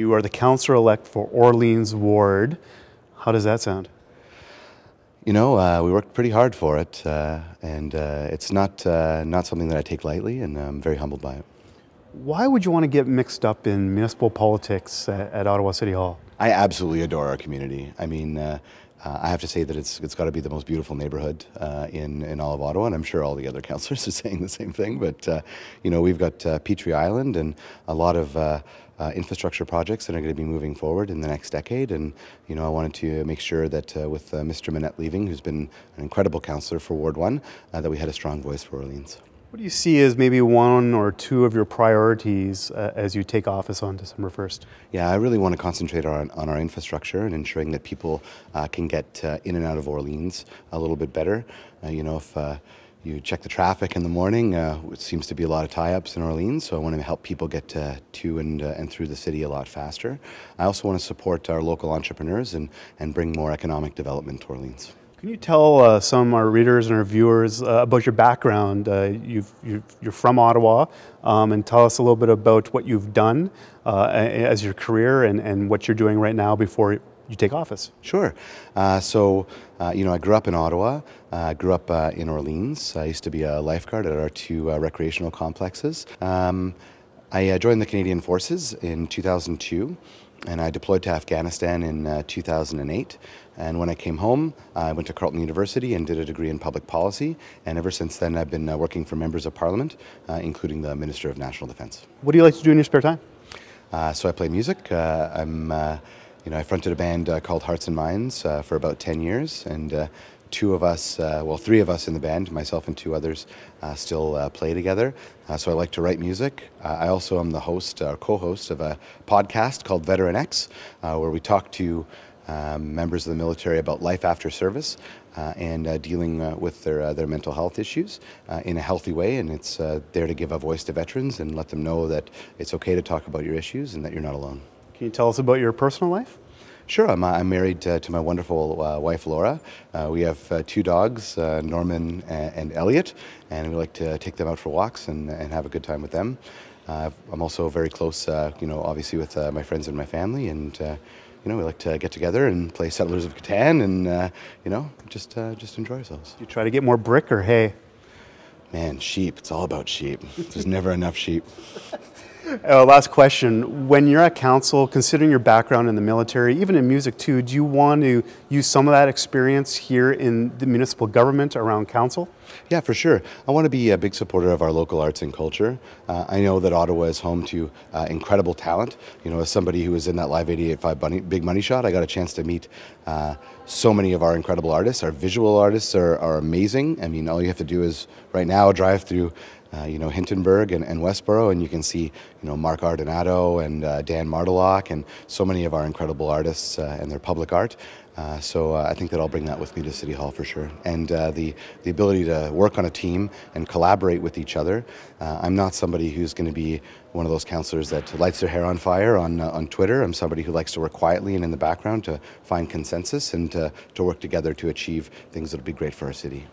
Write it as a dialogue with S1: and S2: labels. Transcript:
S1: You are the councillor-elect for Orleans Ward. How does that sound?
S2: You know, we worked pretty hard for it, and it's not something that I take lightly, and I'm very humbled by it.
S1: Why would you want to get mixed up in municipal politics at Ottawa City Hall?
S2: I absolutely adore our community. I mean, I have to say that it's got to be the most beautiful neighborhood in all of Ottawa, and I'm sure all the other councillors are saying the same thing. But you know, we've got Petrie Island and a lot of infrastructure projects that are going to be moving forward in the next decade. And you know, I wanted to make sure that with Mr. Manette leaving, who's been an incredible councillor for Ward 1, that we had a strong voice for Orleans.
S1: What do you see as maybe one or two of your priorities as you take office on December 1st?
S2: Yeah, I really want to concentrate on our infrastructure and ensuring that people can get in and out of Orleans a little bit better. You know, if you check the traffic in the morning, it seems to be a lot of tie-ups in Orleans, so I want to help people get to and through the city a lot faster. I also want to support our local entrepreneurs and bring more economic development to Orleans.
S1: Can you tell some of our readers and our viewers about your background? You're from Ottawa, and tell us a little bit about what you've done as your career and what you're doing right now before you take office.
S2: Sure. You know, I grew up in Ottawa. I grew up in Orleans. I used to be a lifeguard at our two recreational complexes. I joined the Canadian Forces in 2002. And I deployed to Afghanistan in 2008. And when I came home, I went to Carleton University and did a degree in public policy. And ever since then, I've been working for members of Parliament, including the Minister of National Defence.
S1: What do you like to do in your spare time?
S2: So I play music. You know, I fronted a band called Hearts and Minds for about 10 years. And two of us, well, three of us in the band, myself and two others, still play together. So I like to write music. I also am the host, or co-host of a podcast called Veteran X, where we talk to members of the military about life after service and dealing with their mental health issues in a healthy way. And it's there to give a voice to veterans and let them know that it's okay to talk about your issues and that you're not alone.
S1: Can you tell us about your personal life?
S2: Sure. I'm married to my wonderful wife, Laura. We have two dogs, Norman and Elliot, and we like to take them out for walks and have a good time with them. I'm also very close, you know, obviously with my friends and my family, and you know, we like to get together and play Settlers of Catan and you know, just enjoy ourselves.
S1: Do you try to get more brick or hay?
S2: Man, sheep. It's all about sheep. There's never enough sheep.
S1: Last question. When you're at council, considering your background in the military, even in music too, do you want to use some of that experience here in the municipal government around council?
S2: Yeah, for sure. I want to be a big supporter of our local arts and culture. I know that Ottawa is home to incredible talent. You know, as somebody who was in that Live 88.5 Big Money Shot, I got a chance to meet so many of our incredible artists. Our visual artists are amazing. I mean, all you have to do is right now drive through you know, Hintonburg and Westboro, and you can see, you know, Mark Ardonato and Dan Martelock and so many of our incredible artists and their public art. So I think that I'll bring that with me to City Hall for sure. And the ability to work on a team and collaborate with each other. I'm not somebody who's going to be one of those councillors that lights their hair on fire on Twitter. I'm somebody who likes to work quietly and in the background to find consensus and to work together to achieve things that will be great for our city.